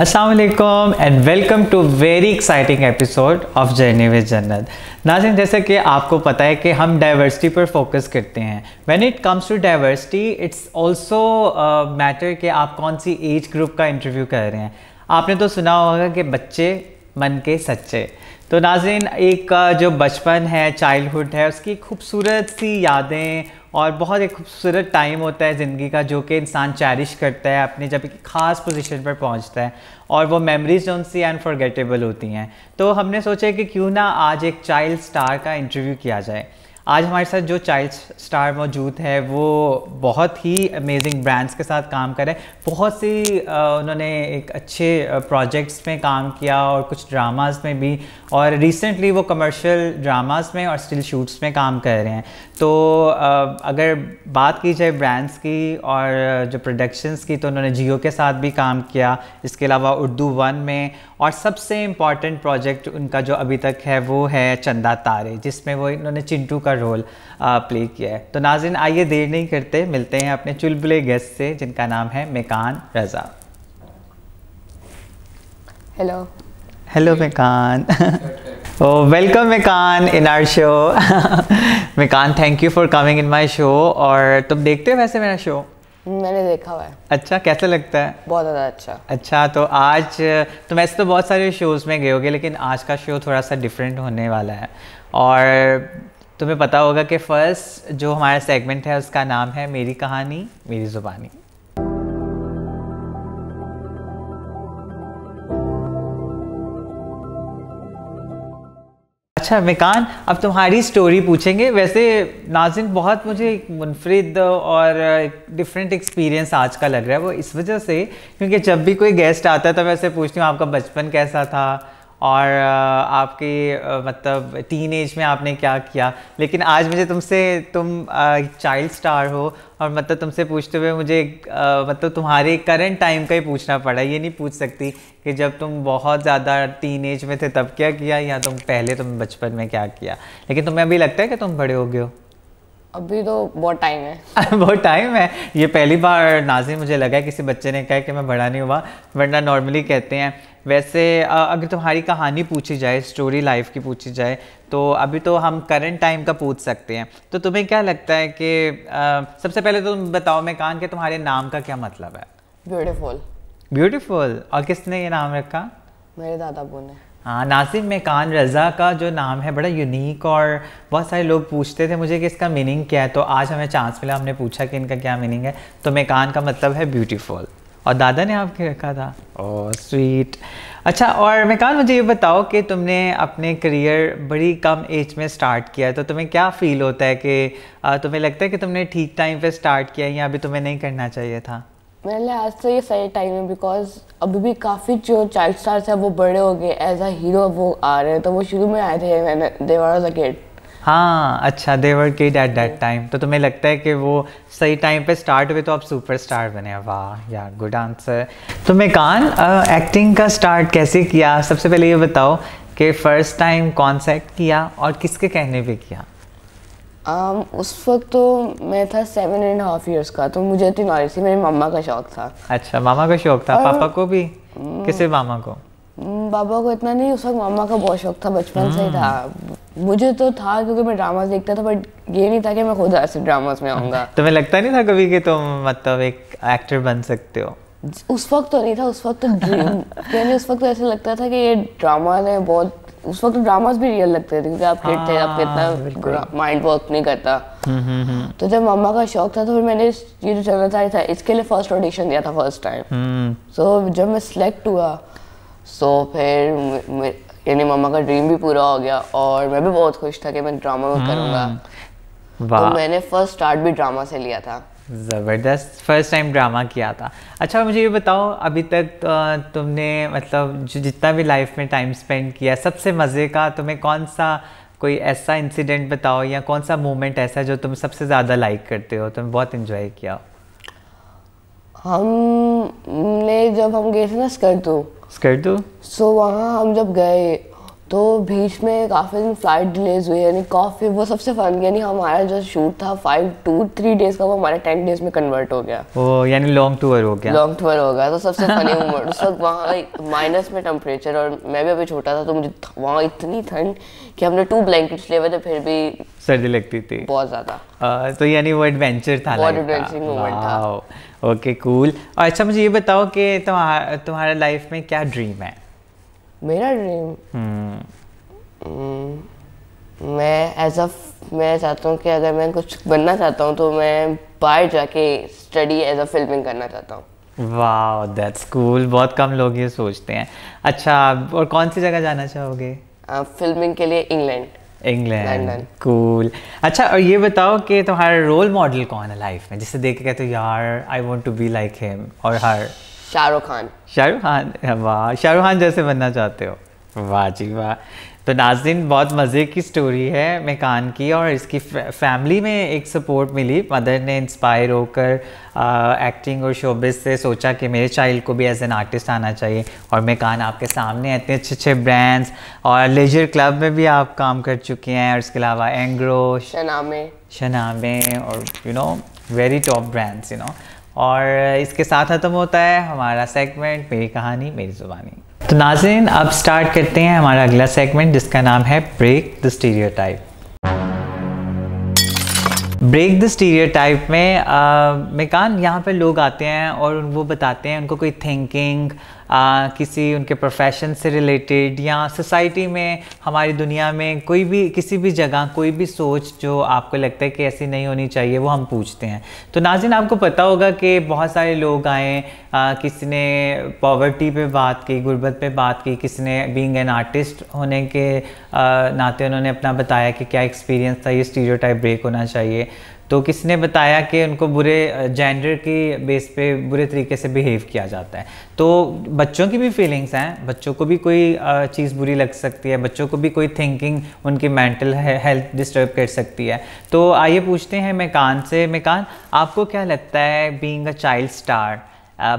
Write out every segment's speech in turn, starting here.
अस्सलाम वालेकुम and welcome to very exciting episode of journey with Jannat. नाज़रीन, जैसे कि आपको पता है कि हम डाइवर्सिटी पर फोकस करते हैं। When it comes to diversity it's also matter कि आप कौन सी एज ग्रुप का इंटरव्यू कर रहे हैं। आपने तो सुना होगा कि बच्चे मन के सच्चे। तो नाज़रीन, एक जो बचपन है, चाइल्डहुड है, उसकी खूबसूरत सी यादें और बहुत एक खूबसूरत टाइम होता है ज़िंदगी का, जो कि इंसान चैरिश करता है अपनी जब एक ख़ास पोजीशन पर पहुंचता है, और वो मेमोरीज जो उनसी अनफॉरगेटेबल होती हैं। तो हमने सोचा कि क्यों ना आज एक चाइल्ड स्टार का इंटरव्यू किया जाए। आज हमारे साथ जो चाइल्ड स्टार मौजूद है वो बहुत ही अमेजिंग ब्रांड्स के साथ काम कर रहे हैं। बहुत सी उन्होंने एक अच्छे प्रोजेक्ट्स में काम किया और कुछ ड्रामाज़ में भी, और रिसेंटली वो कमर्शियल ड्रामाज़ में और स्टिल शूट्स में काम कर रहे हैं। तो अगर बात की जाए ब्रांड्स की और जो प्रोडक्शंस की, तो उन्होंने जियो के साथ भी काम किया, इसके अलावा उर्दू वन में, और सबसे इम्पॉर्टेंट प्रोजेक्ट उनका जो अभी तक है वो है चंदा तारे, जिसमें वो इन्होंने चिंटू का रोल प्ले किया है। तो नाज़रीन, आइए देर नहीं करते, मिलते हैं अपने चुलबुले गेस्ट से जिनका नाम है Mekan Raza. Hello hello Mekan. Oh, welcome Mekan in our show। Mekan, thank you for coming in my show. और तुम देखते हो वैसे मेरा शो? मैंने देखा हुआ है। अच्छा, कैसा लगता है? बहुत ज़्यादा अच्छा। अच्छा, तो आज तुम ऐसे तो बहुत सारे शोज़ में गए होगे, लेकिन आज का शो थोड़ा सा डिफरेंट होने वाला है। और तुम्हें पता होगा कि फ़र्स्ट जो हमारा सेगमेंट है उसका नाम है मेरी कहानी मेरी ज़ुबानी। अच्छा मेकान, अब तुम्हारी स्टोरी पूछेंगे। वैसे नाज़रीन, बहुत मुझे एक मुनफरिद और डिफरेंट एक्सपीरियंस आज का लग रहा है। वो इस वजह से क्योंकि जब भी कोई गेस्ट आता है तो मैं ऐसे पूछती हूँ आपका बचपन कैसा था और आपकी मतलब टीन एज में आपने क्या किया। लेकिन आज मुझे तुम चाइल्ड स्टार हो और मतलब तुमसे पूछते हुए मुझे मतलब तुम्हारे करंट टाइम का ही पूछना पड़ा। ये नहीं पूछ सकती कि जब तुम बहुत ज़्यादा टीन एज में थे तब क्या किया, या तुम बचपन में क्या किया। लेकिन तुम्हें अभी लगता है कि तुम बड़े हो गए हो? अभी तो बहुत टाइम है। बहुत टाइम है। ये पहली बार नाज़रीन मुझे लगा है किसी बच्चे ने कहा कि मैं बड़ा नहीं हुआ, वरना नॉर्मली कहते हैं। वैसे अगर तुम्हारी कहानी पूछी जाए, स्टोरी लाइफ की पूछी जाए, तो अभी तो हम करंट टाइम का पूछ सकते हैं। तो तुम्हें क्या लगता है कि सबसे पहले तो तुम बताओ मेकान कि तुम्हारे नाम का क्या मतलब है? ब्यूटीफुल। ब्यूटीफुल। और किसने ये नाम रखा? मेरे दादाबू ने। हाँ नाज़रीन, मेकान रज़ा का जो नाम है बड़ा यूनिक, और बहुत सारे लोग पूछते थे मुझे कि इसका मीनिंग क्या है। तो आज हमें चांस मिला, हमने पूछा कि इनका क्या मीनिंग है। तो मेकान का मतलब है ब्यूटीफुल, और दादा ने आपके रखा था। Oh sweet. अच्छा, और मेकान मुझे ये बताओ कि तुमने अपने करियर बड़ी कम एज में स्टार्ट किया है, तो तुम्हें क्या फ़ील होता है कि तुम्हें लगता है कि तुमने ठीक टाइम पे स्टार्ट किया या अभी तुम्हें नहीं करना चाहिए था? मेरे लिए आज तो ये सही टाइम है, बिकॉज अभी भी काफ़ी जो चाइल्ड स्टार्स है वो बड़े हो गए, एज अ हीरो वो आ रहे हैं। तो वो शुरू में आए थे, मैंने दे वर अ किड। हाँ अच्छा, they were kid at that time. तो तुम्हें लगता है कि वो सही टाइम पे स्टार्ट हुए तो आप सुपरस्टार बने? वाह यार, गुड आंसर। तो मेकान, एक्टिंग का स्टार्ट कैसे किया? सबसे पहले ये बताओ कि फ़र्स्ट टाइम कौन सा एक्ट किया और किसके कहने पे किया? उस वक्त तो मैं था 7.5 years का, तो मुझे इतनी नॉलेज थी, मेरी मम्मा का शौक था। अच्छा, मामा का शौक था। पापा को भी? किसे मामा को? पापा को इतना नहीं, उस वक्त मामा का बहुत शौक था, बचपन से ही था। मुझे तो था क्योंकि मैं ड्रामास देखता था, बट ये नहीं था कि मैं खुद ऐसे ड्रामास में आऊँगा। तुम्हें लगता नहीं था कभी कि तुम मतलब एक एक्टर बन सकते हो? उस वक्त तो नहीं था, उस वक्त तो ड्रीम यानी उस वक्त तो ऐसा लगता था कि ये ड्रामा है बहुत। उस वक्त तो ड्रामास भी रियल लगते थे क्योंकि आप किड थे, आपके इतना माइंड वर्क नहीं करता। तो जब मम्मा का शौक था तो फिर मैंने ये जो चलना था इसके लिए फर्स्ट ऑडिशन दिया था फर्स्ट टाइम। सो जब मैं सिलेक्ट हुआ, सो फिर यानी मम्मा का ड्रीम भी पूरा हो गया और मैं भी बहुत खुश था कि मैं ड्रामा में करूँगा। तो मैंने फर्स्ट स्टार्ट भी ड्रामा से लिया था। ज़बरदस्त, फर्स्ट टाइम ड्रामा किया था। अच्छा मुझे ये बताओ, अभी तक तुमने मतलब जो जितना भी लाइफ में टाइम स्पेंड किया, सबसे मज़े का तुम्हें कौन सा कोई ऐसा इंसिडेंट बताओ, या कौन सा मोमेंट ऐसा जो तुम सबसे ज़्यादा लाइक करते हो, तुमने बहुत इन्जॉय किया? हमने जब हम गए थे ना स्कर्दू, सो वहाँ हम जब गए तो बीच में काफ़ी दिन फ्लाइट डिलेज हुई, यानी काफ़ी वो सबसे फन, यानी हमारा जो शूट था 3 डेज़ का, वो हमारा 10 डेज़ में कन्वर्ट हो गया। ओ यानी लॉन्ग टूर हो गया। लॉन्ग टूर हो गया। तो सबसे फनी मोमेंट उस वक्त वहाँ माइनस में टेम्परेचर, और मैं भी अभी छोटा था, तो मुझे वहाँ इतनी ठंड कि हमने 2 ब्लैंकेट्स लिए हुए थे, फिर भी सर्दी लगती थी बहुत ज़्यादा। तो यानी वो एडवेंचर था, बहुत एडवेंचरिंग मोमेंट था। Okay cool. और अच्छा मुझे ये बताओ कि तुम्हारा लाइफ में क्या ड्रीम है? मेरा ड्रीम मैं चाहता हूँ कि अगर मैं कुछ बनना चाहता हूँ तो मैं बाहर जाके स्टडी एज अ फिल्मिंग करना चाहता हूँ। वाह दैट्स कूल, बहुत कम लोग ये सोचते हैं। अच्छा और कौन सी जगह जाना चाहोगे? फिल्मिंग के लिए इंग्लैंड। England, cool. अच्छा और ये बताओ कि तुम्हारा रोल मॉडल कौन है लाइफ में, जिसे देख के कहते हो यार I want to be like him और हर? शाहरुख खान। शाहरुख खान, वाह शाहरुख खान जैसे बनना चाहते हो? वाह जी वाह। तो नाज़रीन बहुत मज़े की स्टोरी है मेकान की, और इसकी फैमिली में एक सपोर्ट मिली। मदर ने इंस्पायर होकर एक्टिंग और शोबिस से सोचा कि मेरे चाइल्ड को भी एज एन आर्टिस्ट आना चाहिए, और मेकान आपके सामने इतने अच्छे अच्छे ब्रांड्स, और लेजर क्लब में भी आप काम कर चुके हैं, और इसके अलावा एंग्रो, शनामे और you know very top brands you know. और इसके साथ ख़त्म होता है हमारा सेगमेंट मेरी कहानी मेरी ज़ुबानी। तो नाज़रीन अब स्टार्ट करते हैं हमारा अगला सेगमेंट, जिसका नाम है break the stereotype. Break the stereotype में मेकान यहाँ पे लोग आते हैं और वो बताते हैं उनको कोई थिंकिंग किसी उनके प्रोफेशन से रिलेटेड, या सोसाइटी में हमारी दुनिया में कोई भी किसी भी जगह कोई भी सोच जो आपको लगता है कि ऐसी नहीं होनी चाहिए, वो हम पूछते हैं। तो नाज़रीन आपको पता होगा कि बहुत सारे लोग आए, किसी ने पॉवर्टी पे बात की, गुर्बत पे बात की, किसी ने बीइंग एन आर्टिस्ट होने के नाते उन्होंने अपना बताया कि क्या एक्सपीरियंस था, ये स्टीरियोटाइप ब्रेक होना चाहिए। तो किसी ने बताया कि उनको बुरे जेंडर की बेस पे बुरे तरीके से बिहेव किया जाता है। तो बच्चों की भी फीलिंग्स हैं, बच्चों को भी कोई चीज़ बुरी लग सकती है, बच्चों को भी कोई थिंकिंग उनकी मेंटल हेल्थ डिस्टर्ब कर सकती है। तो आइए पूछते हैं मेकान से। मेकान आपको क्या लगता है बीइंग अ चाइल्ड स्टार,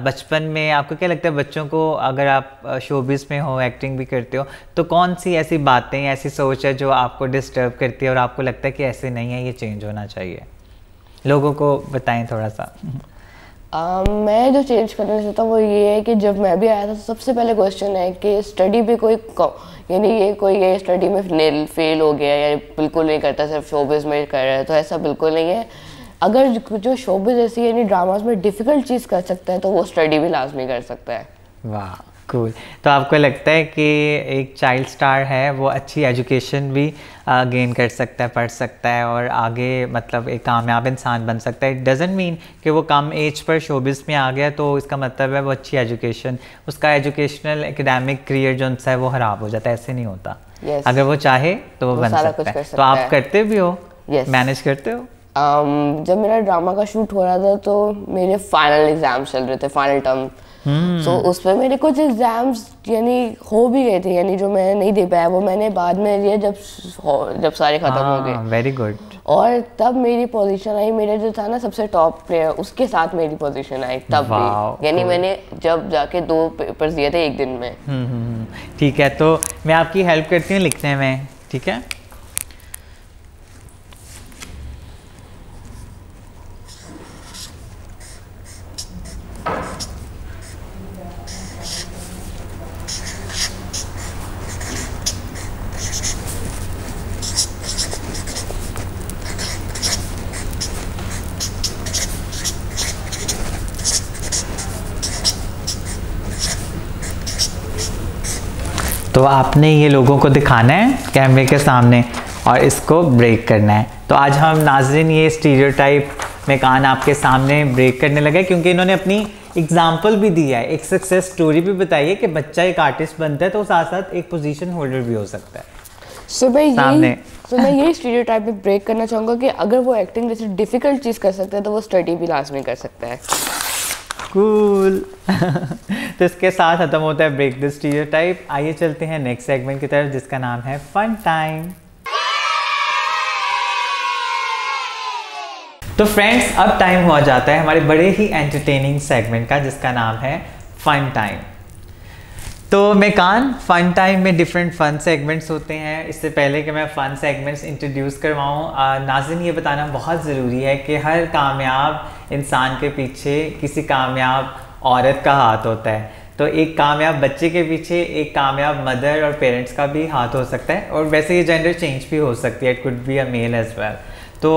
बचपन में आपको क्या लगता है बच्चों को, अगर आप शोबिस में हो एक्टिंग भी करते हो, तो कौन सी ऐसी बातें ऐसी सोच है जो आपको डिस्टर्ब करती है और आपको लगता है कि ऐसे नहीं है, ये चेंज होना चाहिए? लोगों को बताएं थोड़ा सा। मैं जो चेंज करना चाहता हूँ वो ये है कि जब मैं भी आया था तो सबसे पहले क्वेश्चन है कि स्टडी पे कोई यानी ये स्टडी में फेल हो गया या बिल्कुल नहीं करता, सिर्फ शोबिस में कर रहा है, तो ऐसा बिल्कुल नहीं है। अगर जो शोबिस ऐसी यानी ड्रामाज में डिफ़िकल्ट चीज़ कर सकता है तो वो स्टडी भी लाजमी कर सकता है। वाह कूल। तो आपको लगता है कि एक चाइल्ड स्टार है वो अच्छी एजुकेशन भी गेन कर सकता है, पढ़ सकता है और आगे मतलब एक कामयाब इंसान बन सकता है? इट डजेंट मीन कि वो कम एज पर शोबिस में आ गया तो इसका मतलब है वो अच्छी एजुकेशन, उसका एजुकेशनल एकेडमिक करियर जो है वो ख़राब हो जाता है, ऐसे नहीं होता। अगर वो चाहे तो वो बन सकता है। तो आप करते भी हो, मैनेज करते हो? जब मेरा ड्रामा का शूट हो रहा था तो मेरे फाइनल एग्जाम चल रहे थे, फाइनल टर्म। तो उस पर मेरे कुछ एग्जाम्स यानी हो भी गए थे, यानी जो मैं नहीं दे पाया वो मैंने बाद में लिया जब सारे खत्म हो गए। Very good. और तब मेरी पोजीशन आई, मेरा जो था ना सबसे टॉप प्लेयर, उसके साथ मेरी पोजीशन आई तब भी, यानी मैंने जब जाके 2 पेपर्स दिए थे एक दिन में। ठीक है, तो मैं आपकी हेल्प करती हूँ लिखने में, ठीक है? तो आपने ये लोगों को दिखाना है कैमरे के सामने और इसको ब्रेक करना है। तो आज हम नाज़रीन ये स्टीरियोटाइप मेकान आपके सामने ब्रेक करने लगे, क्योंकि इन्होंने अपनी एग्जाम्पल भी दिया है, एक सक्सेस स्टोरी भी बताई है कि बच्चा एक आर्टिस्ट बनता है तो साथ साथ एक पोजीशन होल्डर भी हो सकता है। मैं यही स्टीरियोटाइप में ब्रेक करना चाहूँगा कि अगर वो एक्टिंग जैसे डिफ़िकल्ट चीज़ कर सकता है तो वो स्टडी भी लाजमी कर सकता है। कूल। तो इसके साथ खत्म होता है ब्रेक द स्टीरियोटाइप। आइए चलते हैं नेक्स्ट सेगमेंट की तरफ, जिसका नाम है फन टाइम। तो फ्रेंड्स अब टाइम हुआ जाता है हमारे बड़े ही एंटरटेनिंग सेगमेंट का, जिसका नाम है फन टाइम। तो मेकान फन टाइम में डिफरेंट फन सेगमेंट्स होते हैं। इससे पहले कि मैं फ़न सेगमेंट्स इंट्रोड्यूस करवाऊँ, नाज़रीन ये बताना बहुत ज़रूरी है कि हर कामयाब इंसान के पीछे किसी कामयाब औरत का हाथ होता है। तो एक कामयाब बच्चे के पीछे एक कामयाब मदर और पेरेंट्स का भी हाथ हो सकता है, और वैसे ये जेंडर चेंज भी हो सकती है, it could be a male as well. तो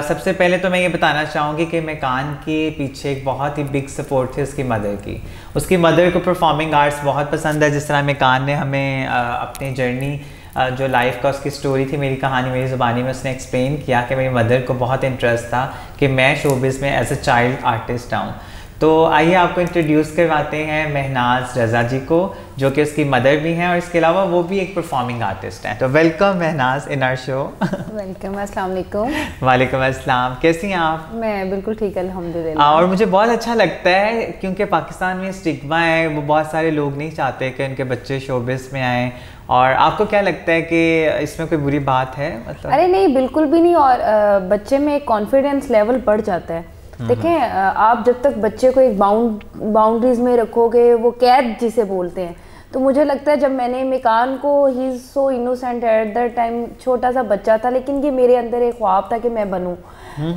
सबसे पहले तो मैं ये बताना चाहूँगी कि मेकान के पीछे एक बहुत ही बिग सपोर्ट थी उसकी मदर की। उसकी मदर को परफॉर्मिंग आर्ट्स बहुत पसंद है। जिस तरह मेकान ने हमें अपनी जर्नी जो लाइफ का उसकी स्टोरी थी, मेरी कहानी मेरी ज़ुबानी में उसने एक्सप्लेन किया कि मेरी मदर को बहुत इंटरेस्ट था कि मैं शोबिज़ में एज अ चाइल्ड आर्टिस्ट आऊँ। तो आइए आपको इंट्रोड्यूस करवाते हैं महनाज रज़ा जी को, जो कि उसकी मदर भी हैं और इसके अलावा वो भी एक परफॉर्मिंग आर्टिस्ट हैं। तो welcome Mehnaz in our show. Welcome, अस्सलाम वालेकुम। वालेकुम अस्सलाम, कैसी हैं आप? मैं बिल्कुल ठीक, अल्हम्दुलिल्लाह। और मुझे बहुत अच्छा लगता है क्योंकि पाकिस्तान में स्टिग्मा है, वो बहुत सारे लोग नहीं चाहते कि उनके बच्चे शोबिस में आएँ। और आपको क्या लगता है कि इसमें कोई बुरी बात है? मतलब अरे नहीं, बिल्कुल भी नहीं। और बच्चे में एक कॉन्फिडेंस लेवल बढ़ जाता है। देखें, आप जब तक बच्चे को एक बाउंड्रीज में रखोगे, वो कैद जिसे बोलते हैं, तो मुझे लगता है जब मैंने मेकान को, he is so innocent eight that time, छोटा सा बच्चा था, लेकिन ये मेरे अंदर एक ख्वाब था कि मैं बनूं,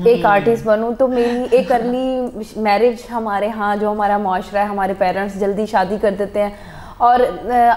एक आर्टिस्ट बनूं। तो मेरी एक अर्ली मैरिज, हमारे यहाँ जो हमारा माशरा है, हमारे पेरेंट्स जल्दी शादी कर देते हैं। और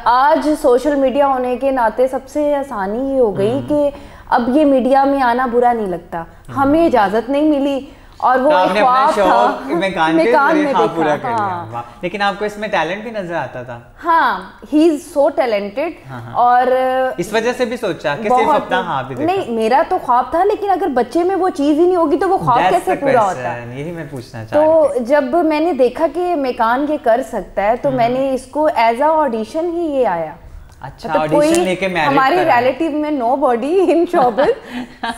आज सोशल मीडिया होने के नाते सबसे आसानी ये हो गई कि अब ये मीडिया में आना बुरा नहीं लगता। हमें इजाज़त नहीं मिली और वो एक ख्वाब था, मेकान में पूरा कर लिया। लेकिन आपको इसमें टैलेंट भी नजर आता था? हाँ, ही इज सो टैलेंटेड। और इस वजह से भी सोचा कि सिर्फ अपना ख्वाब ही देखा? नहीं, मेरा तो ख्वाब था, लेकिन अगर बच्चे में वो चीज ही नहीं होगी तो वो ख्वाब कैसे पूरा होता है? यही मैं पूछना चाह रही थी। तो जब मैंने देखा कि मेकान ये कर सकता है, तो मैंने इसको एज अ ऑडिशन ही ये आया। अच्छा, ऑडिशन लेके मैरिज हमारे रिलेटिव में नो बॉडी इन शोबिज़,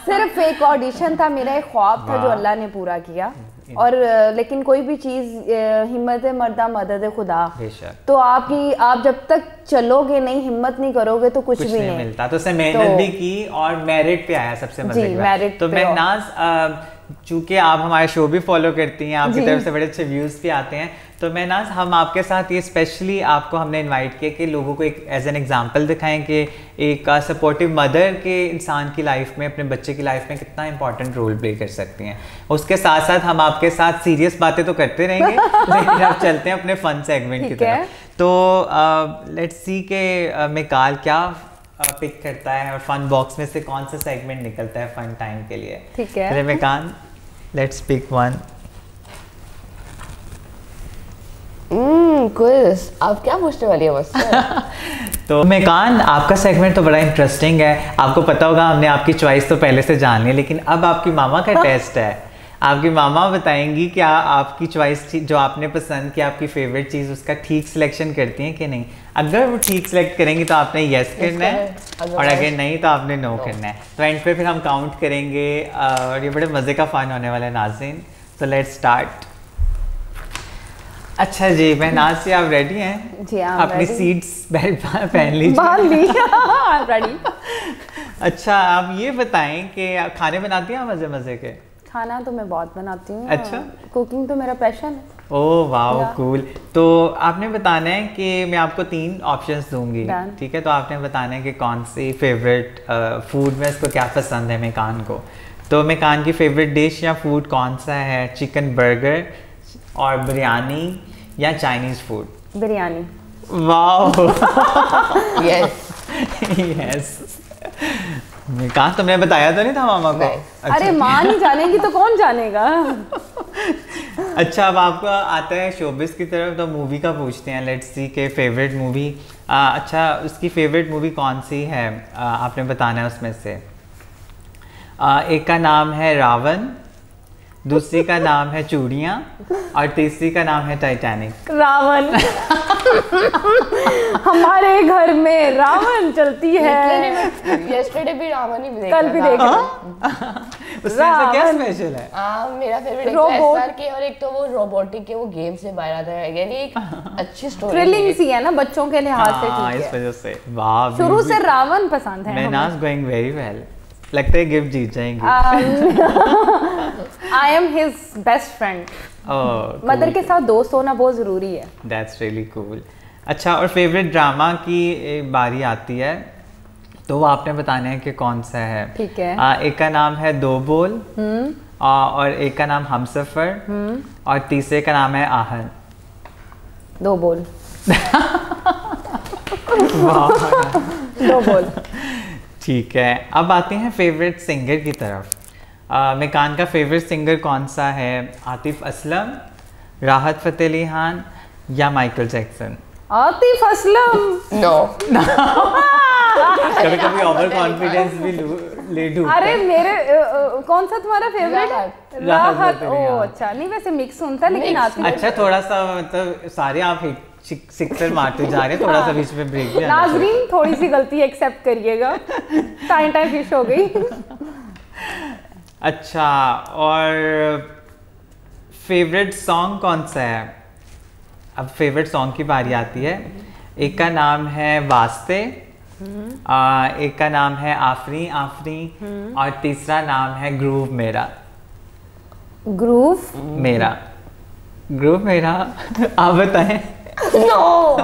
सिर्फ एक ऑडिशन था, मेरा एक ख्वाब था जो अल्लाह ने पूरा किया। और लेकिन कोई भी चीज़ हिम्मत मर्दा मदद खुदा। तो आप जब तक चलोगे नहीं, हिम्मत नहीं करोगे तो कुछ भी नहीं मिलता। तो उसने मेहनत भी की और मेरिट पे आया, सबसे मजे की बात। तो महनाज, चूँकि आप हमारे शो भी फॉलो करती हैं, आपकी तरफ से बड़े अच्छे व्यूज़ भी आते हैं, तो महनाज हम आपके साथ ये स्पेशली आपको हमने इनवाइट किया कि लोगों को एक एज एन एग्जांपल दिखाएं कि एक सपोर्टिव मदर के इंसान की लाइफ में, अपने बच्चे की लाइफ में कितना इंपॉर्टेंट रोल प्ले कर सकती हैं। उसके साथ साथ हम आपके साथ सीरियस बातें तो करते रहेंगे लेकिन अब चलते हैं अपने फन सेगमेंट की तरफ। तो लेट्स सी के मेकाल क्या पिक करता है और फन बॉक्स में से कौन सा सेगमेंट निकलता है फन टाइम के लिए। ठीक है मेकान, लेट्स पिक वन। क्विज, आप क्या पूछने वाली है मुझसे? तो मेकान, आपका सेगमेंट तो बड़ा इंटरेस्टिंग है। आपको पता होगा हमने आपकी चॉइस तो पहले से जान ली, लेकिन अब आपकी मामा का टेस्ट है। आपकी मामा बताएंगी क्या आपकी चॉइस जो आपने पसंद की, आपकी फेवरेट चीज़, उसका ठीक सिलेक्शन करती हैं कि नहीं। अगर वो ठीक सिलेक्ट करेंगी तो आपने यस करना है, और अगर नहीं तो आपने नो करना है। तो एंड पे फिर हम काउंट करेंगे और ये बड़े मज़े का फन होने वाला है नाज़रीन। तो लेट्स स्टार्ट। अच्छा जी, महनाज से आप रेडी हैं? जी, अपनी सीट्स पहन लीजिए। रेडी। अच्छा, आप ये बताएं कि खाने बनाती हैं मज़े मज़े के? खाना तो मैं बहुत बनाती हूँ। अच्छा, कुकिंग तो मेरा पैशन है। ओह वाह, कूल। तो आपने बताना है कि मैं आपको 3 ऑप्शंस दूंगी, ठीक है? तो आपने बताना है कि कौन सी फेवरेट फूड में इसको क्या पसंद है मेकान को। तो मेकान की फेवरेट डिश या फूड कौन सा है? चिकन बर्गर और बिरयानी या चाइनीज फूड? बिरयानी। वाह, यस यस। कहा तुमने बताया तो नहीं था मामा को? अच्छा। अरे माँ नहीं जानेगी तो कौन जानेगा। अच्छा, अब आपको आता है शोबिस की तरफ, तो मूवी का पूछते हैं। लेट्स सी के फेवरेट मूवी। अच्छा, उसकी फेवरेट मूवी कौन सी है आपने बताना है उसमें से। एक का नाम है रावण, दूसरी का नाम है चूड़ियाँ और तीसरी का नाम है टाइटैनिक। रावण। हमारे घर में रावण चलती है। यस्टरडे भी रावण ही देखा, कल भी देखा। उसमें ऐसा क्या स्पेशल है? मेरा फेवरेट रोबोट के, और एक तो वो रोबोटिक के वो गेम से बाहर आता है, यानी एक अच्छी स्टोरी, थ्रिलिंग सी है ना बच्चों के लिहाज से। ठीक है, इस वजह से। वाह, शुरू से रावण पसंद है। महनाज गोइंग वेरी वेल, लगता है गिफ्ट जीत जाएंगे। I am his best friend. Mother के साथ दोस्त होना बहुत जरूरी है। That's really cool. अच्छा, और फेवरेट ड्रामा की बारी आती है तो वो आपने बताना है कि कौन सा है। ठीक है। एक का नाम है दो बोल, और एक का नाम हमसफर, और तीसरे का नाम है आहन। दो बोल। दो बोल। ठीक है, अब आते हैं फेवरेट सिंगर की तरफ। मिकान का फेवरेट सिंगर कौन सा है? आतिफ असलम, राहत फ़तेह अली खान या Michael Jackson? Atif Aslam. No. कभी कभी ओवर कॉन्फिडेंस भी ले ढूंढता है। अरे मेरे कौन सा तुम्हारा फेवरेट है? राहत राहत। फ़तेह अली ओ खान। अच्छा, नहीं वैसे मिक्स सुनता लेकिन आतिफ। अच्छा, थोड़ा सा मतलब सारे आप हिट सिक्सर मारते जा रहे हैं, थोड़ा सा बीच में ब्रेक भी आना चाहिए। नाजरीन थोड़ी सी गलती एक्सेप्ट करिएगा, टाइम टाइम फिश हो गई। अच्छा, और फेवरेट सॉन्ग कौन सा है? अब फेवरेट सॉन्ग की बारी आती है। एक का नाम है वास्ते, एक का नाम है आफरी आफरी, और तीसरा नाम है ग्रूव मेरा। ग्रूव मेरा, ग्रूव मेरा। आप बताएं। नो।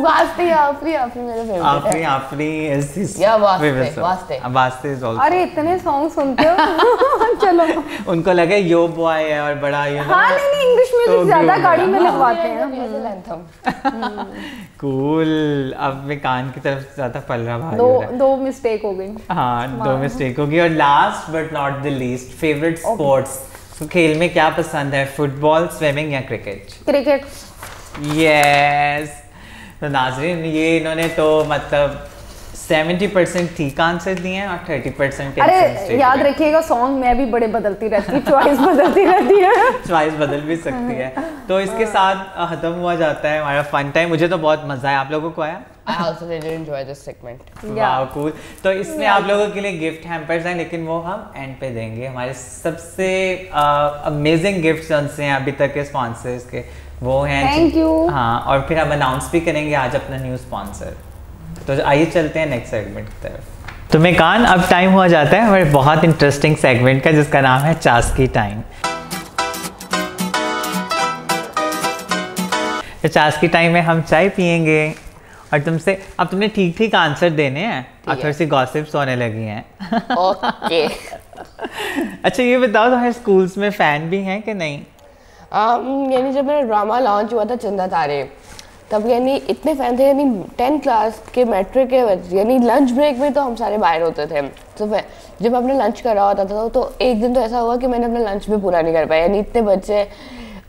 वास्ते आफरी आफरी मेरा फेवरेट है। आफरी आफरी is his या वास्ते, favorite song. वास्ते। वास्ते is also। अरे इतने सॉन्ग सुनते हो। चलो। उनको लगे यो बॉय है और बड़ा ये हाँ नहीं इंग्लिश म्यूजिक ज्यादा गाड़ी में लगवाते हैं। कूल। अब मैं कान की तरफ ज्यादा पल रहा भाई हो रहा है। दो मिस्टेक हो गई। हाँ, दो मिस्टेक होगी। और last but not the least, favourite sports. तो खेल में क्या पसंद है? फुटबॉल, स्विमिंग या क्रिकेट? क्रिकेट। यस। तो नाजरीन, ये इन्होंने तो मतलब 70% ठीक आंसर दिए हैं और 30% अरे याद रखिएगा, सॉन्ग में भी बड़े बदलती रहती है, चॉइस बदलती रहती है। चॉइस बदल भी सकती है। तो इसके साथ खत्म हुआ जाता है हमारा फन टाइम। मुझे तो बहुत मजा आया। आप लोगों को आया? I also did enjoy this segment. वाह कूल। तो इसमें आप लोगों के लिए गिफ्ट हैम्पर्स हैं, लेकिन वो हम एंड पे देंगे। हमारे सबसे अमेजिंग गिफ्ट्स उनसे हैं अभी तक के स्पॉन्सर्स के, वो हैं। Thank you. हाँ, और फिर हम अनाउंस भी करेंगे आज अपना न्यू स्पॉन्सर। तो आइए चलते हैं नेक्स्ट सेगमेंट की तरफ। तो मेकान, अब टाइम हुआ जाता है हमारे बहुत इंटरेस्टिंग सेगमेंट का, जिसका नाम है चास्की टाइम। तो चास्की टाइम में हम चाय पियेंगे और तुमसे, अब तुमने ठीक ठीक आंसर देने हैं। अब थोड़ी सी गॉसिप्स होने लगी हैं। ओके। अच्छा, ये बताओ तुम्हारे स्कूल्स में फैन भी हैं कि नहीं? यानी जब मेरा ड्रामा लॉन्च हुआ था चंदा तारे, तब यानी इतने फैन थे, यानी 10th क्लास के मैट्रिक के, यानी लंच ब्रेक में तो हम सारे बाहर होते थे। तो जब अपने लंच कर रहा होता था तो एक दिन तो ऐसा हुआ कि मैंने अपना लंच भी पूरा नहीं कर पाया। यानी इतने बच्चे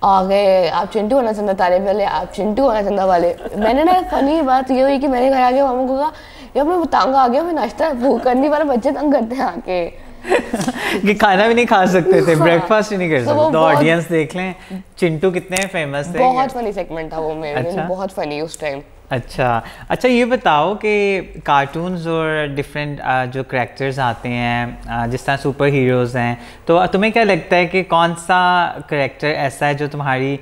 आ गए, आप चिंटू होना चंदा तारे वाले, आप चिंटू होना चंदा वाले। मैंने ना फनी बात ये हुई कि मैंने घर आके मामा को कहा, यार मैं तंग आ गया, मैं नाश्ता भूख करने वाला, बच्चे तंग करते हैं आके। कि खाना भी नहीं खा सकते थे, ब्रेकफास्ट ही नहीं कर सकते। तो ऑडियंस देख लें चिंटू कितने फेमस थे। बहुत फनी सेगमेंट था वो मेरे लिए। अच्छा? बहुत फनी उस टाइम। अच्छा, ये बताओ कि कार्टून्स और डिफरेंट जो करैक्टर्स आते हैं, जिस तरह सुपर हीरोज़ हैं, तो तुम्हें क्या लगता है कि कौन सा करैक्टर ऐसा है जो तुम्हारी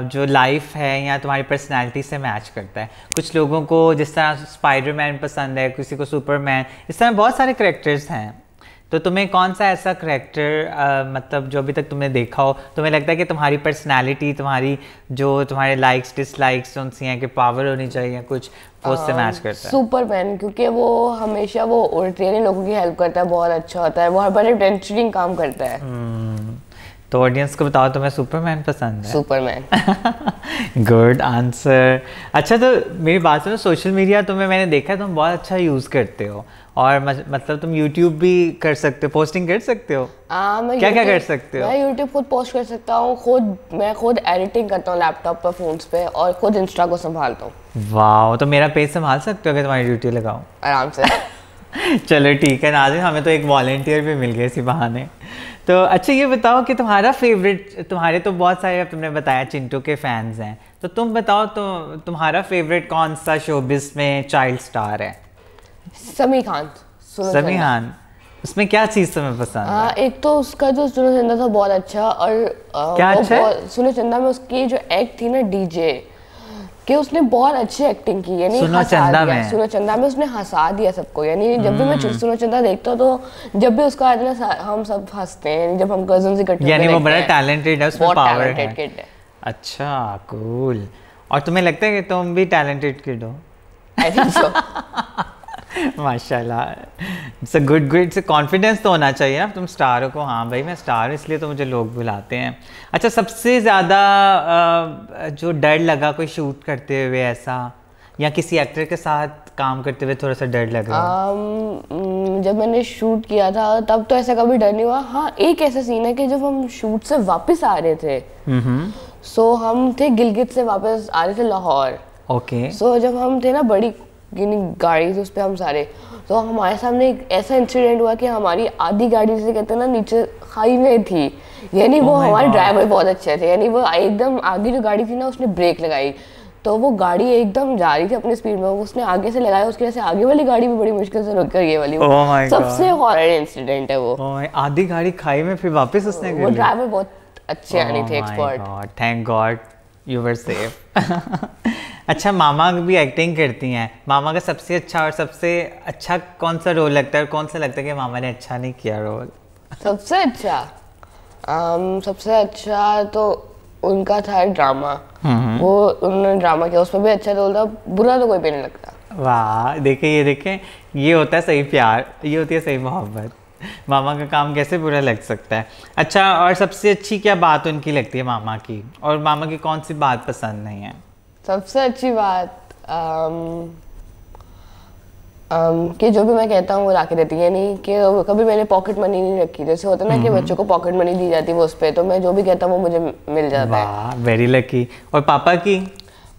जो लाइफ है या तुम्हारी पर्सनैलिटी से मैच करता है? कुछ लोगों को जिस तरह स्पाइडरमैन पसंद है, किसी को सुपरमैन, इस तरह बहुत सारे करैक्टर्स हैं। तो तुम्हें कौन सा ऐसा करैक्टर मतलब जो अभी तक तुमने देखा हो, तुम्हें लगता है कि तुम्हारी पर्सनालिटी, तुम्हारी जो तुम्हारे लाइक्स डिसलाइक्स उनसे हैं कि पावर होनी चाहिए कुछ, वो उससे मैच करता है? सुपरमैन, क्योंकि वो हमेशा वो ओरिजिनल लोगों की हेल्प करता है, बहुत अच्छा होता है, वो हर बार इंटरेस्टिंग काम करता है। तो ऑडियंस को बताओ तुम्हें सुपरमैन पसंद है? सुपरमैन। Good answer. अच्छा, तो मेरी बात सुनो, सोशल मीडिया तुम्हें मैंने देखा है तुम बहुत अच्छा यूज़ करते हो, और मतलब तुम YouTube भी कर सकते हो, पोस्टिंग कर सकते हो। क्या क्या कर सकते हो? मैं YouTube खुद पोस्ट कर सकता हूँ, मैं खुद एडिटिंग करता हूँ लैपटॉप पर, फोन्स पे, और खुद इंस्टा को संभालता हूँ। वाह, तो मेरा पेज संभाल सकते हो अगर तुम्हारी ड्यूटी लगाऊं? आराम से। चलो ठीक है नाज़रीन, हमें तो एक वॉलंटियर भी मिल गया इसी बहाने। तो अच्छा, ये बताओ कि तुम्हारा फेवरेट, तुम्हारे तो बहुत सारे, अब तुमने बताया चिंटू के फैंस हैं, तो तुम बताओ तो तुम्हारा फेवरेट कौन सा शोबिस में चाइल्ड स्टार है? समी खान। समी खान, उसमें क्या चीज़ तुम्हें पसंद है? एक तो उसका जो सुनो चंदा था बहुत अच्छा, और क्या अच्छा? सुनो चंदा में उसकी जो एक्ट थी ना डीजे, कि उसने बहुत अच्छी एक्टिंग की। यानी सुनो चंदा में उसने हंसा दिया सबको। यानी जब भी मैं सुनो चंदा देखता हूँ तो जब भी उसका आता है ना हम सब हंसते हैं, जब हम कजिन्स इकट्ठे, यानी वो बड़ा टैलेंटेड है, उसमें पावर है। है। अच्छा, कूल। और तुम्हें लगता है कि तुम भी टैलेंटेड किड हो? I think so. माशाल्लाह, इट्स अ गुड गुड से कॉन्फिडेंस तो होना चाहिए ना, तुम स्टार हो को, हाँ भाई मैं स्टार हूँ इसलिए तो मुझे लोग बुलाते हैं। अच्छा, सबसे ज़्यादा जो डर लगा कोई शूट करते हुए ऐसा, या किसी एक्टर के साथ काम करते हुए थोड़ा सा डर लग रहा? जब मैंने शूट किया था तब तो ऐसा कभी डर नहीं हुआ। हाँ, एक ऐसा सीन है कि जब हम शूट से वापस आ रहे थे, सो हम थे गिलगित से वापस आ रहे थे लाहौर। ओके। सो जब हम थे ना बड़ी गाड़ी थी उस पर हम सारे, तो हमारे सामने एक ऐसा इंसिडेंट हुआ कि हमारी आधी गाड़ी जैसे कहते हैं ना नीचे खाई में थी, यानी वो हमारे ड्राइवर बहुत अच्छे थे, यानी वो एकदम आगे जो गाड़ी थी ना उसने ब्रेक लगाई तो वो गाड़ी एकदम जा रही थी अपनी स्पीड में, उसने आगे से लगाया, उसकी वजह से आगे वाली गाड़ी भी बड़ी मुश्किल से रुक गई, ये वाली सबसे हॉरर इंसिडेंट है वो। आधी गाड़ी खाई में फिर वापस उसने, वो ड्राइवर बहुत अच्छे यानी थे, expert. Thank God you were safe. अच्छा, मामा भी एक्टिंग करती हैं, मामा का सबसे अच्छा और सबसे अच्छा कौन सा रोल लगता है और कौन सा लगता है कि मामा ने अच्छा नहीं किया रोल? सबसे अच्छा सबसे अच्छा तो उनका था ड्रामा, वो उन्होंने ड्रामा किया, उसमें भी अच्छा रोल था, बुरा तो कोई भी नहीं लगता। वाह, देखें ये होता है सही प्यार, ये होती है सही मोहब्बत। मामा का काम कैसे बुरा लग सकता है। अच्छा, और सबसे अच्छी क्या बात उनकी लगती है मामा की, और मामा की कौन सी बात पसंद नहीं है? सबसे अच्छी बात कि जो भी मैं कहता हूँ वो ला के देती है, नहीं कि कभी मैंने पॉकेट मनी नहीं रखी, जैसे होता है ना कि बच्चों को पॉकेट मनी दी जाती है वो उस पे, तो मैं जो भी कहता हूँ वो मुझे मिल जाता है। Very lucky. और पापा की?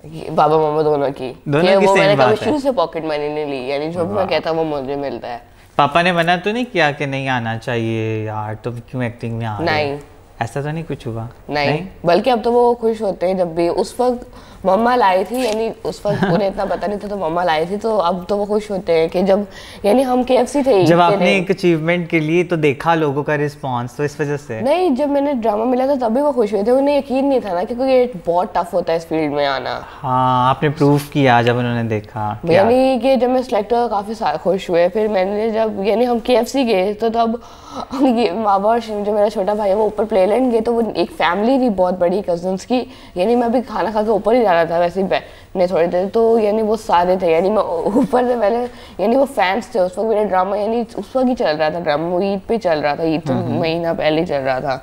पापा मामा दोनों की वो मैंने कभी शुरू से पॉकेट मनी नहीं ली, यानी जो भी मैं कहता हूँ वो मुझे मिलता है। पापा ने मना तो नहीं किया कि नहीं आना चाहिए यार, तुम क्यों एक्टिंग में आ रहे हो? नहीं, ऐसा तो नहीं कुछ हुआ? नहीं, बल्कि अब तो वो खुश होते हैं। जब भी उस वक्त मम्मा लाई थी, यानी उस वक्त उन्हें इतना पता नहीं था तो मम्मा लाई थी, तो अब तो वो खुश होते हैं कि जब, यानी हम KFC थे जब आपने एक अचीवमेंट के लिए तो देखा लोगों का रिस्पांस, तो इस वजह से नहीं, जब मैंने ड्रामा मिला था तभी वो खुश हुए थे, उन्हें यकीन नहीं था ना क्योंकि ये बहुत टफ होता है इस फील्ड में आना। हाँ, आपने प्रूफ किया जब उन्होंने देखा, यानी कि जब मैं सिलेक्ट हुआ काफी खुश हुए। फिर मैंने जब यानी हम KFC गए तो तब बाबा और जो मेरा छोटा भाई है वो ऊपर प्लेलैंड गए, तो वो एक फैमिली थी बहुत बड़ी कजन्स की, यानी मैं भी खाना खा के ऊपर ही जा रहा था वैसे ही बैठने थोड़ी देर, तो यानी वो सारे थे, यानी मैं ऊपर से पहले, यानी वो फैंस थे उस वक्त मेरा ड्रामा, यानी उस वक्त ही चल रहा था ड्रामा, वो ईद पे चल रहा था, ईद तो महीना पहले ही चल रहा था।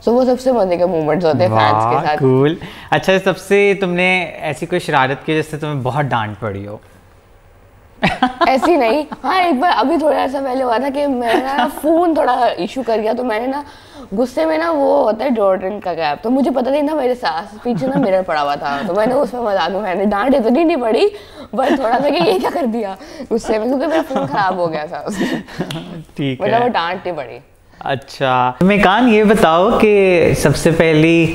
सो वो सबसे मजे के मोमेंट्स होते हैं फैंस के साथ। कूल। अच्छा, सबसे तुमने ऐसी कोई शरारत की जिससे तुम्हें बहुत डांट पड़ी हो? ऐसी नहीं, हाँ एक बार अभी थोड़ा सा पहले हुआ था कि मेरा फोन थोड़ा इशू कर गया, तो मैंने ना गुस्से में ना, वो होता है डोरटन का गैप, तो मुझे पता नहीं था मेरे साथ पीछे ना मिरर पड़ा हुआ था, तो मैंने उसमें मजाक में, मैंने डांट इतनी नहीं पड़ी बट थोड़ा सा कि ये क्या कर दिया गुस्से में, क्योंकि मेरा फोन खराब हो गया था। ठीक है, मतलब वो डांट नहीं पड़ी। अच्छा, मेकान ये बताओ कि सबसे पहली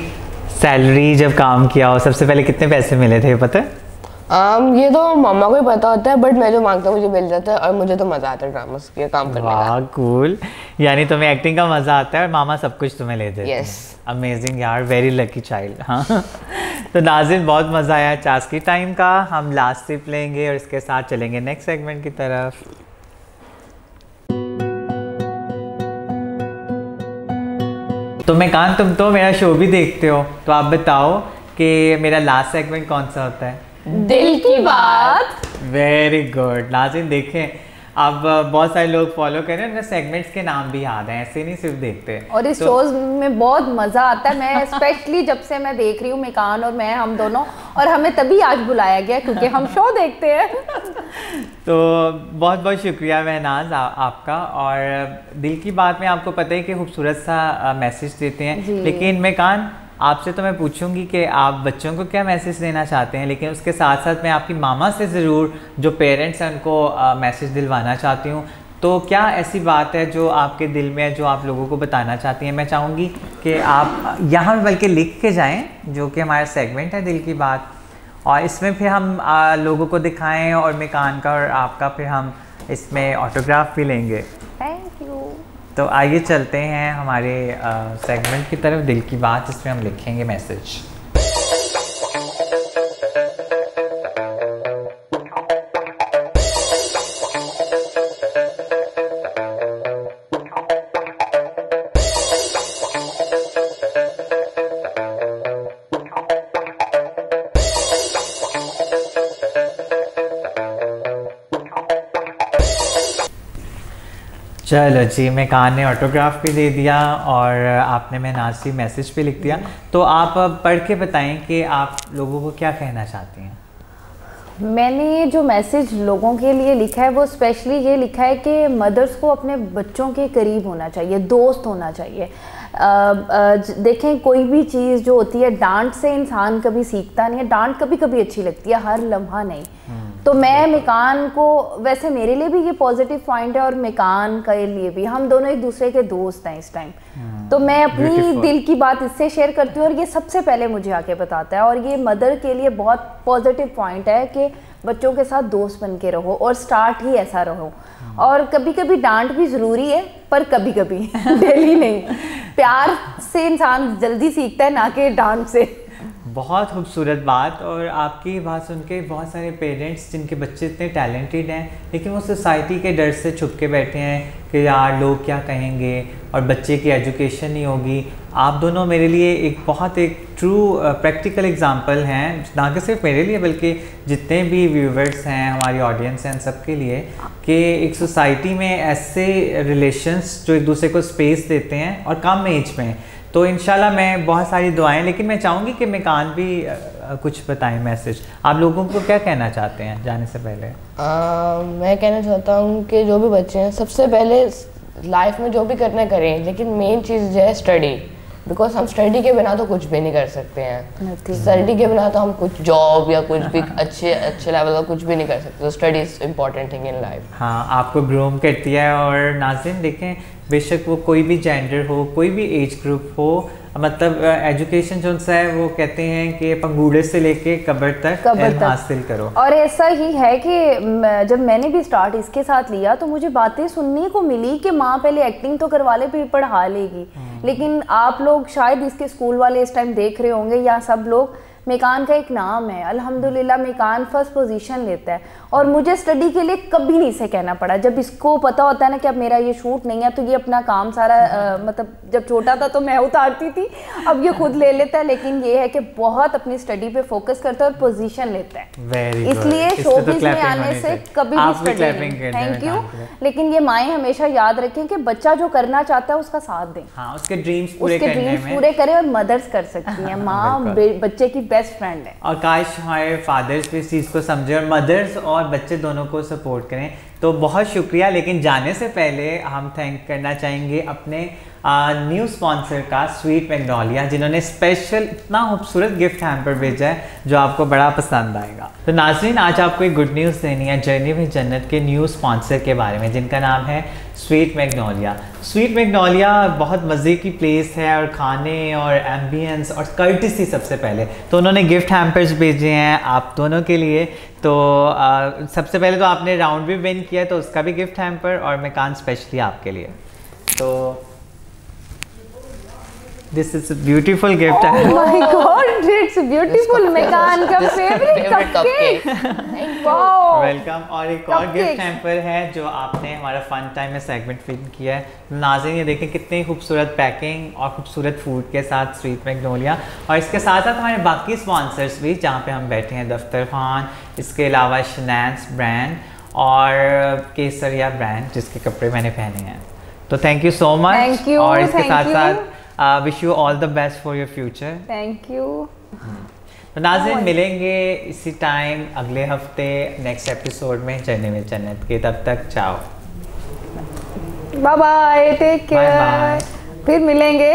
सैलरी जब काम किया हो, सबसे पहले कितने पैसे मिले थे पता है? ये तो मम्मा को ही पता होता है, बट मैं जो मांगता हूँ मुझे मिल जाता है, और मुझे तो मजा आता है ड्रामा के काम करने का। वाह, कूल। यानी तुम्हें एक्टिंग का मजा आता है और मामा सब कुछ तुम्हें ले देते हैं। यस, अमेजिंग यार, वेरी लकी चाइल्ड। हाँ। तो नाज़रीन, बहुत मजा आया चास्की टाइम का। हम लास्ट सिप लेंगे और इसके साथ चलेंगे नेक्स्ट सेगमेंट की तरफ। तो मेकान, तुम तो मेरा शो भी देखते हो, तो आप बताओ कि मेरा लास्ट सेगमेंट कौन सा होता है? दिल की बात। Very good. नाज़रीन देखें, अब बहुत सारे लोग फॉलो कर रहे हैं, उन्हें सेगमेंट्स के नाम भी याद हैं, ऐसे नहीं सिर्फ देखते हैं। और इस शोज में बहुत मज़ा आता है। मैं स्पेशली जब से मैं देख रही हूँ, मेकान और मैं, हम दोनों, और हमें तभी आज बुलाया गया क्योंकि हम शो देखते हैं। तो बहुत बहुत शुक्रिया महनाज आपका। और दिल की बात में आपको पता है कि खूबसूरत सा मैसेज देते हैं, लेकिन मेकान आपसे तो मैं पूछूंगी कि आप बच्चों को क्या मैसेज देना चाहते हैं, लेकिन उसके साथ साथ मैं आपकी मामा से ज़रूर, जो पेरेंट्स हैं, उनको मैसेज दिलवाना चाहती हूँ। तो क्या ऐसी बात है जो आपके दिल में है, जो आप लोगों को बताना चाहती हैं? मैं चाहूँगी कि आप यहाँ बल्कि लिख के जाएँ, जो कि हमारा सेगमेंट है दिल की बात, और इसमें फिर हम लोगों को दिखाएँ, और मेकान का और आपका फिर हम इसमें ऑटोग्राफ भी लेंगे। Thank you. तो आइए चलते हैं हमारे सेगमेंट की तरफ, दिल की बात, जिसमें हम लिखेंगे मैसेज। चलो जी, मेकान ने ऑटोग्राफ भी दे दिया और आपने मैं नाज़ मैसेज भी लिख दिया। तो आप अब पढ़ के बताएं कि आप लोगों को क्या कहना चाहती हैं। मैंने जो मैसेज लोगों के लिए लिखा है वो स्पेशली ये लिखा है कि मदर्स को अपने बच्चों के करीब होना चाहिए, दोस्त होना चाहिए। देखें, कोई भी चीज़ जो होती है डांट से इंसान कभी सीखता नहीं है, डांट कभी कभी अच्छी लगती है, हर लम्हा नहीं। तो मैं मेकान को, वैसे मेरे लिए भी ये पॉजिटिव पॉइंट है और मेकान के लिए भी, हम दोनों एक दूसरे के दोस्त हैं इस टाइम। तो मैं अपनी दिल की बात इससे शेयर करती हूँ और ये सबसे पहले मुझे आके बताता है, और ये मदर के लिए बहुत पॉजिटिव पॉइंट है कि बच्चों के साथ दोस्त बन के रहो और स्टार्ट ही ऐसा रहो। और कभी कभी डांट भी ज़रूरी है, पर कभी कभी डेली नहीं। प्यार से इंसान जल्दी सीखता है, ना कि डांट से। बहुत खूबसूरत बात। और आपकी बात सुन के बहुत सारे पेरेंट्स जिनके बच्चे इतने टैलेंटेड हैं लेकिन वो सोसाइटी के डर से छुप के बैठे हैं कि यार लोग क्या कहेंगे और बच्चे की एजुकेशन नहीं होगी। आप दोनों मेरे लिए एक ट्रू प्रैक्टिकल एग्जांपल हैं, ना कि सिर्फ मेरे लिए बल्कि जितने भी व्यूवर्स हैं, हमारी ऑडियंस हैं, सबके लिए, कि एक सोसाइटी में ऐसे रिलेशंस जो एक दूसरे को स्पेस देते हैं और कम एज में। तो इंशाल्लाह मैं बहुत सारी दुआएं, लेकिन मैं चाहूँगी कि मेकान भी कुछ बताएं मैसेज। आप लोगों को क्या कहना चाहते हैं जाने से पहले? मैं कहना चाहता हूँ कि जो भी बच्चे हैं, सबसे पहले लाइफ में जो भी करना करें, लेकिन मेन चीज़ जो है स्टडी। बिकॉज हम स्टडी के बिना तो कुछ भी नहीं कर सकते हैं। स्टडी के बिना तो हम कुछ जॉब या कुछ भी अच्छे लेवल का कुछ भी नहीं कर सकते। तो study is important thing in life. हाँ, आपको ग्रूम करती है। और नाज़रीन देखें, बेशक वो कोई भी जेंडर हो, कोई भी एज ग्रुप हो, मतलब एजुकेशन जो है वो कहते हैं कि पंगूड़े से लेके कब्र तक हासिल करो। और ऐसा ही है कि जब मैंने भी स्टार्ट इसके साथ लिया तो मुझे बातें सुनने को मिली कि माँ पहले एक्टिंग तो करवा ले फिर पढ़ा लेगी। लेकिन आप लोग शायद इसके स्कूल वाले इस टाइम देख रहे होंगे, या सब लोग, मेकान का एक नाम है, अल्हम्दुलिल्लाह मेकान फर्स्ट पोजीशन लेता है। और मुझे स्टडी के लिए कभी नहीं से कहना पड़ा। जब इसको पता होता है ना कि अब मेरा ये शूट नहीं है, तो ये अपना काम सारा मतलब जब छोटा था तो मैं उतारती थी, अब ये खुद ले लेता है। लेकिन ये है कि बहुत अपनी स्टडी पे फोकस करता है और पोजीशन लेता है। इसलिए शोबिज़ में आने से कभी भी स्टडी नहीं। Thank you. लेकिन ये माएँ हमेशा याद रखें कि बच्चा जो करना चाहता है उसका साथ दें। हाँ, उसके ड्रीम्स पूरे करें। और मदर्स कर सकती हैं, माँ बच्चे की बेस्ट फ्रेंड है। और काश हमारे फादर्स भी इस चीज़ को समझे और मदर्स और बच्चे दोनों को सपोर्ट करें। तो बहुत शुक्रिया। लेकिन जाने से पहले हम थैंक करना चाहेंगे अपने न्यू स्पॉन्सर का, स्वीट मैग्नोलिया, जिन्होंने स्पेशल इतना खूबसूरत गिफ्ट हैम्पर भेजा है जो आपको बड़ा पसंद आएगा। तो नाज़रीन, आज आपको एक गुड न्यूज़ देनी है जर्नी विद जन्नत के न्यू स्पॉन्सर के बारे में, जिनका नाम है स्वीट मैग्नोलिया। स्वीट मैग्नोलिया बहुत मज़े की प्लेस है और खाने और एम्बियंस और कर्टिसी सबसे पहले। तो उन्होंने गिफ्ट हैम्पर्स भेजे हैं आप दोनों के लिए। तो सबसे पहले तो आपने राउंड भी विन किया, तो उसका भी गिफ्ट हैम्पर और मेकान स्पेशली आपके लिए। तो this is beautiful gift. Oh my God, it's beautiful. मेकान का फेवरेट कपकेक। Wow, welcome. और एक और गिफ्ट हैम्पर है जो आपने हमारा फन टाइम में सेगमेंट फिल्म किया है। नाज़रीन, ये देखें कितनी खूबसूरत पैकिंग और खूबसूरत फूड के साथ स्वीट मैग्नोलिया। और इसके साथ साथ हमारे बाकी स्पॉन्सर्स भी, जहाँ पे हम बैठे हैं, दफ्तर खान, इसके अलावा शनैन्स ब्रांड और केसरिया ब्रांड, जिसके कपड़े मैंने पहने हैं। तो thank you so much. Thank you. और इसके साथ साथ wish you all the best for your future. Thank you. तो नाज़रीन, मिलेंगे इसी टाइम अगले हफ्ते नेक्स्ट एपिसोड में जर्नी विद जन्नत के। तब तक चाओ, बाय बाय, टेक केयर, फिर मिलेंगे।